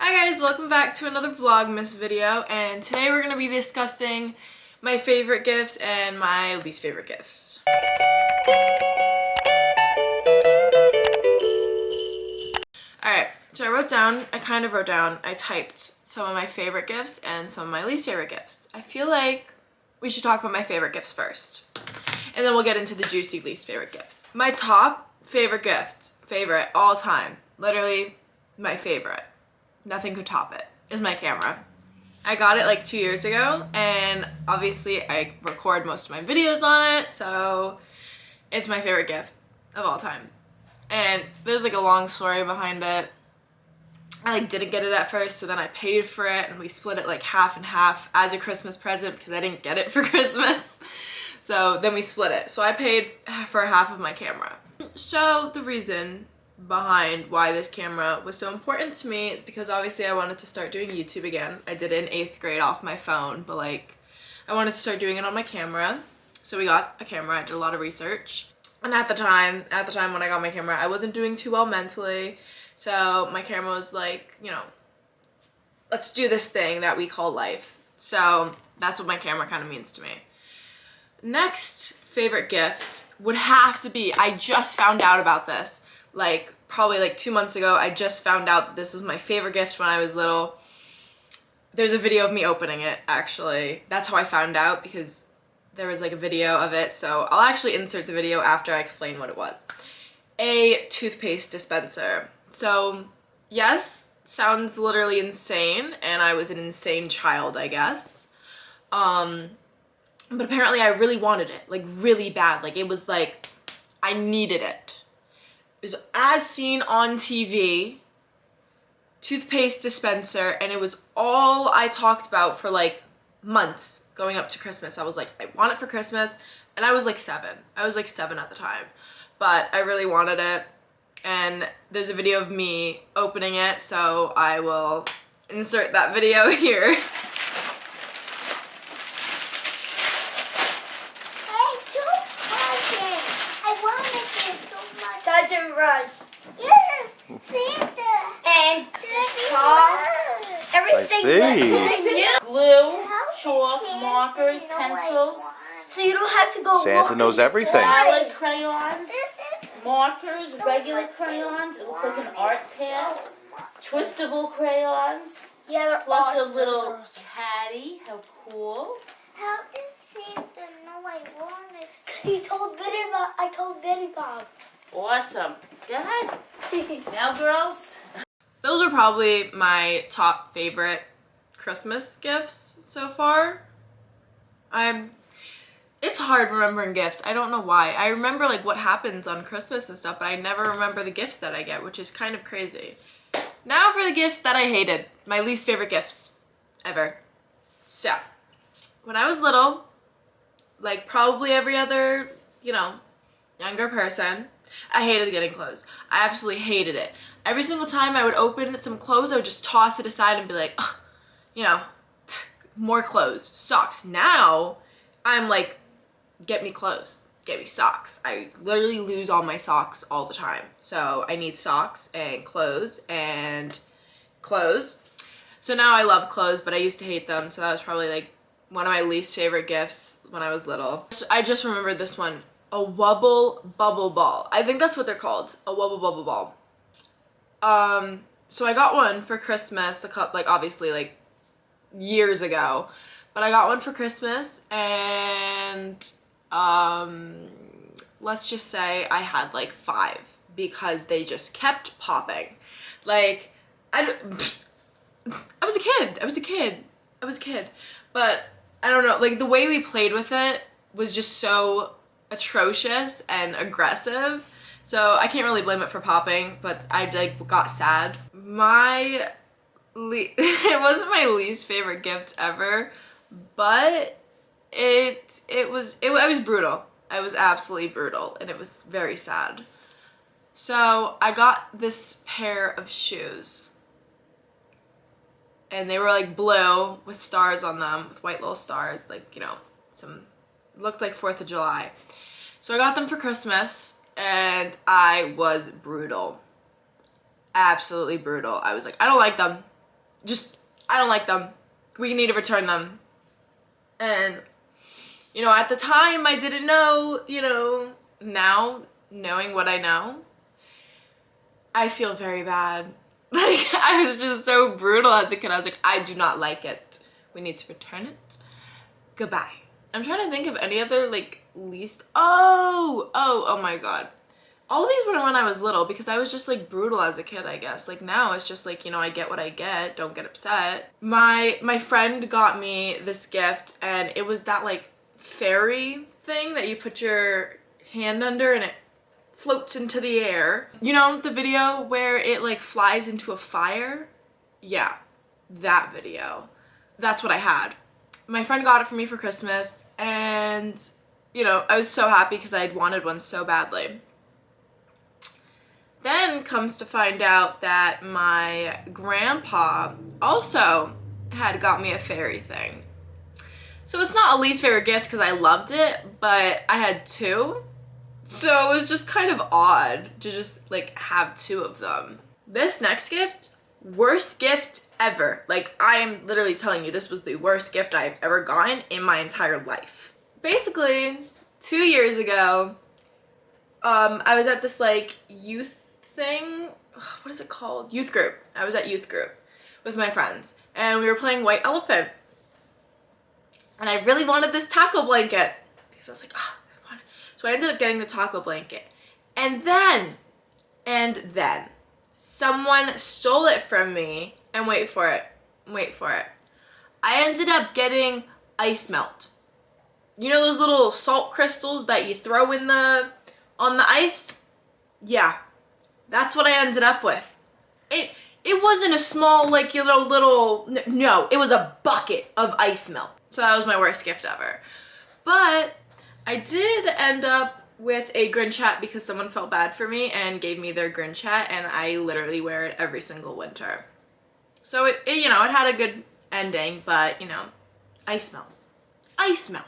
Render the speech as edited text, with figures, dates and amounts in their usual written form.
Hi guys, welcome back to another Vlogmas video, and today we're going to be discussing my favorite gifts and my least favorite gifts. Alright, so I kind of wrote down, I typed some of my favorite gifts and some of my least favorite gifts. I feel like we should talk about my favorite gifts first, and then we'll get into the juicy least favorite gifts. My top favorite gift, all time, literally my favorite, nothing could top it, is my camera. I got it like 2 years ago, and obviously I record most of my videos on it, so it's my favorite gift of all time. And there's like a long story behind it. I didn't get it at first, so then I paid for it and we split it like half and half as a Christmas present because I didn't get it for Christmas. So then we split it. So I paid for half of my camera. So the reason behind why this camera was so important to me is because obviously I wanted to start doing YouTube again. I did it in 8th grade off my phone, but like I wanted to start doing it on my camera. So we got a camera. I did a lot of research. And at the time when I got my camera, I wasn't doing too well mentally. So my camera was like, you know, let's do this thing that we call life. So that's what my camera kind of means to me. Next favorite gift would have to be, I just found out about this, like probably like 2 months ago. I just found out that this was my favorite gift when I was little. There's a video of me opening it, actually. That's how I found out, because there was like a video of it. So I'll actually insert the video after I explain what it was. A toothpaste dispenser. So yes, sounds literally insane, and I was an insane child, I guess. But apparently I really wanted it, like really bad. Like it was like, I needed it. It was as seen on TV, toothpaste dispenser, and it was all I talked about for like months going up to Christmas. I was like, I want it for Christmas, and I was like 7. I was like 7 at the time, but I really wanted it, and there's a video of me opening it, so I will insert that video here. Touch and brush. Yes, Santa. And Paul. Everything. Glue, chalk, markers, pencils. So you don't have to go. Santa knows everything. Violet crayons, This is markers, regular crayons. It looks like an art pad. Twistable crayons. Yeah, they're Plus awesome. a little caddy. How cool. how does Santa know I want it? Cause he told Betty Bob. I told Betty Bob. Awesome. Go ahead. Now, girls. Those are probably my top favorite Christmas gifts so far. It's hard remembering gifts. I don't know why. I remember like what happens on Christmas and stuff, but I never remember the gifts that I get, which is kind of crazy. Now for the gifts that I hated. My least favorite gifts ever. So, when I was little, like probably every other, younger person, I hated getting clothes. I absolutely hated it. Every single time I would open some clothes, I would just toss it aside and be like, more clothes, socks. Now, I'm like, get me clothes, get me socks. I literally lose all my socks all the time. So I need socks and clothes and clothes. So now I love clothes, but I used to hate them. So that was probably like one of my least favorite gifts when I was little. I just remembered this one. A wubble bubble ball. I think that's what they're called. A wubble bubble ball. So I got one for Christmas, obviously like years ago, but I got one for Christmas, and let's just say I had like 5 because they just kept popping. Like I was a kid, but I don't know, like the way we played with it was just so atrocious and aggressive, so I can't really blame it for popping, but I like got sad. It wasn't my least favorite gift ever, but it was brutal. I was absolutely brutal, and it was very sad. So I got this pair of shoes, and they were like blue with stars on them, with white little stars, like looked like 4th of July. So I got them for Christmas, and I was brutal. Absolutely brutal. I was like, I don't like them. just, I don't like them. We need to return them. And, you know, at the time I didn't know, you know, now knowing what I know, I feel very bad. Like, I was just so brutal as a kid. I was like, I do not like it. We need to return it. Goodbye. I'm trying to think of any other, like, least, oh my god. All these were when I was little because I was just, like, brutal as a kid, I guess. Like, now it's just, like, you know, I get what I get. Don't get upset. My friend got me this gift, and it was that, like, fairy thing that you put your hand under and it floats into the air. You know the video where it, like, flies into a fire? Yeah, that video. That's what I had. My friend got it for me for Christmas, and, you know, I was so happy because I had wanted one so badly. Then comes to find out that my grandpa also had got me a fairy thing. So it's not a least favorite gift because I loved it, but I had two. So it was just kind of odd to just, like, have two of them. This next gift, worst gift ever. Like, I am literally telling you, this was the worst gift I've ever gotten in my entire life. Basically, 2 years ago, I was at this, like, youth thing. What is it called? Youth group. I was at youth group with my friends, and we were playing White Elephant. And I really wanted this taco blanket because I was like, oh, I want it. So I ended up getting the taco blanket. And then someone stole it from me, and wait for it. I ended up getting ice melt. You know those little salt crystals that you throw in on the ice? Yeah, that's what I ended up with. It wasn't a small, like, you know, little, no, it was a bucket of ice melt. So that was my worst gift ever. But I did end up with a Grinch hat because someone felt bad for me and gave me their Grinch hat, and I literally wear it every single winter. So it you know, it had a good ending, but, you know, ice melt. Ice melt.